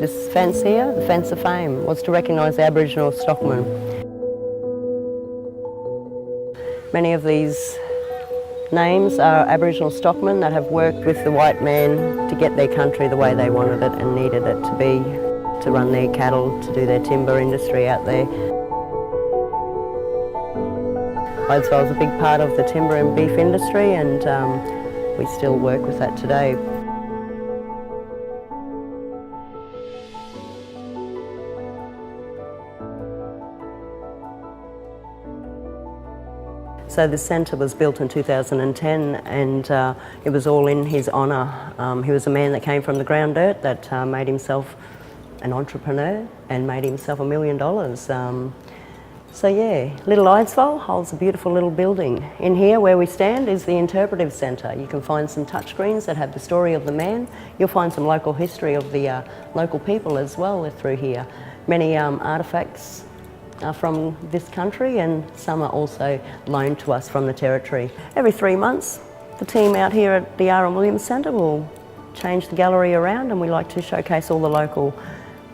This fence here, the Fence of Fame, was to recognise the Aboriginal stockmen. Many of these names are Aboriginal stockmen that have worked with the white man to get their country the way they wanted it and needed it to be, to run their cattle, to do their timber industry out there. Idesville is a big part of the timber and beef industry, and we still work with that today. So the centre was built in 2010, and it was all in his honour. He was a man that came from the ground dirt that made himself an entrepreneur and made himself $1 million. So yeah, Little Idesville holds a beautiful little building. In here where we stand is the interpretive centre. You can find some touchscreens that have the story of the man. You'll find some local history of the local people as well through here. Many artefacts are from this country, and some are also loaned to us from the Territory. Every 3 months, the team out here at the R.M. Williams Centre will change the gallery around, and we like to showcase all the local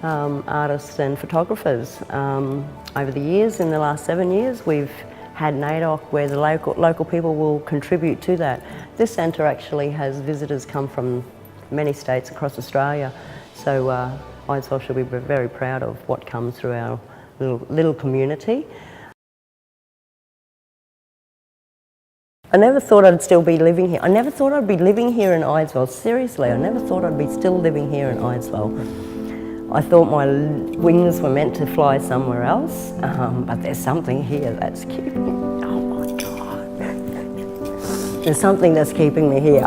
artists and photographers. Over the years, in the last 7 years, we've had NAIDOC where the local people will contribute to that. This centre actually has visitors come from many states across Australia, so Idesville should be very proud of what comes through our little community. I never thought I'd still be living here. I never thought I'd be living here in Idesville. Seriously, I never thought I'd be still living here in Idesville. I thought my wings were meant to fly somewhere else, but there's something here that's keeping me. Oh my God. There's something that's keeping me here.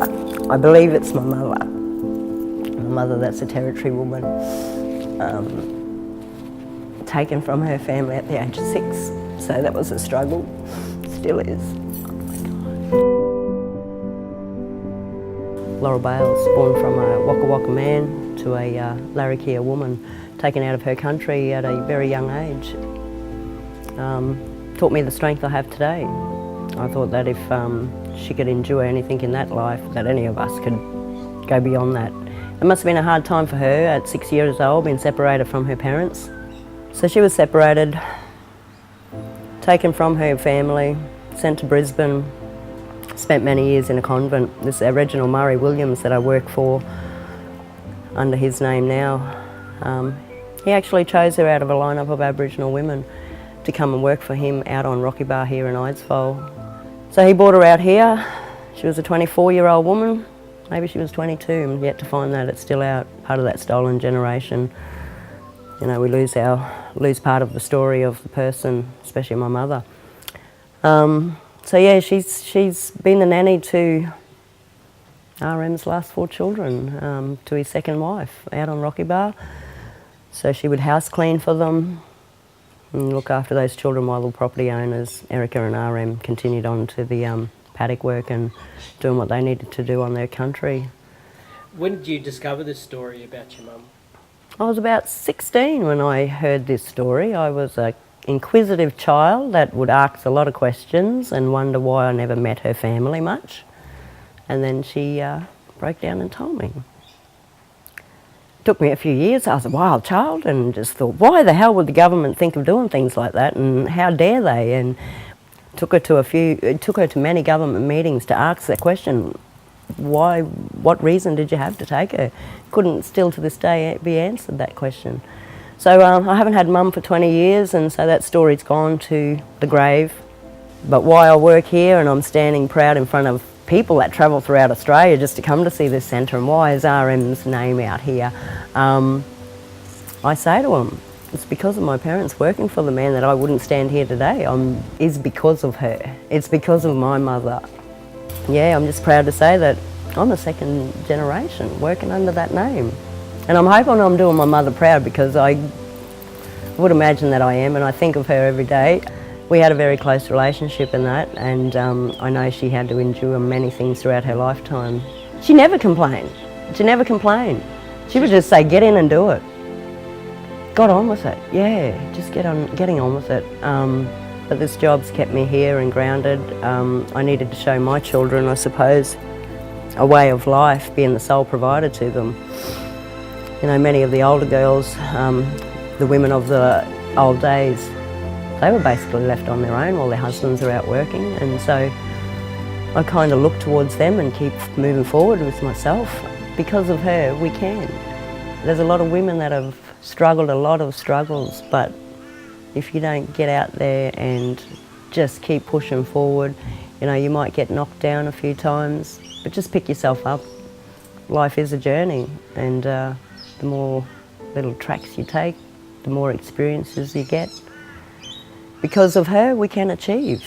I believe it's my mother. My mother, that's a Territory woman. Taken from her family at the age of 6, so that was a struggle, still is. Oh my God. Laurel Bales, born from a Waka Waka man to a Larrakia woman, taken out of her country at a very young age. Taught me the strength I have today. I thought that if she could endure anything in that life, that any of us could go beyond that. It must have been a hard time for her at 6 years old, being separated from her parents. So she was separated, taken from her family, sent to Brisbane, spent many years in a convent. This is Reginald Murray Williams that I work for under his name now. He actually chose her out of a lineup of Aboriginal women to come and work for him out on Rocky Bar here in Idesville. So he brought her out here. She was a 24-year-old woman. Maybe she was 22, and yet to find that it's still out, part of that stolen generation. You know, we lose part of the story of the person, especially my mother. So yeah, she's been the nanny to RM's last 4 children, to his second wife out on Rocky Bar. So she would house clean for them and look after those children while the property owners, Erica and RM, continued on to the paddock work and doing what they needed to do on their country. When did you discover this story about your mum? I was about 16 when I heard this story. I was an inquisitive child that would ask a lot of questions and wonder why I never met her family much. And then she broke down and told me. It took me a few years. I was a wild child and just thought, why the hell would the government think of doing things like that, and how dare they? And it took her to many government meetings to ask that question. Why? What reason did you have to take her? Couldn't still to this day be answered, that question. So I haven't had mum for 20 years, and so that story's gone to the grave. But why I work here and I'm standing proud in front of people that travel throughout Australia just to come to see this centre, and why is RM's name out here, I say to them, it's because of my parents working for the man that I wouldn't stand here today. It's because of her. It's because of my mother. Yeah, I'm just proud to say that I'm the second generation working under that name. And I'm hoping I'm doing my mother proud, because I would imagine that I am, and I think of her every day. We had a very close relationship in that, and I know she had to endure many things throughout her lifetime. She never complained. She never complained. She would just say, get in and do it. Got on with it, yeah, just getting on with it. But this job's kept me here and grounded. I needed to show my children, I suppose, a way of life, being the sole provider to them. You know, many of the older girls, the women of the old days, they were basically left on their own while their husbands are out working, and so I kind of look towards them and keep moving forward with myself. Because of her, we can. There's a lot of women that have struggled a lot of struggles, but if you don't get out there and just keep pushing forward, you know, you might get knocked down a few times, but just pick yourself up. Life is a journey, and the more little tracks you take, the more experiences you get. Because of her, we can achieve.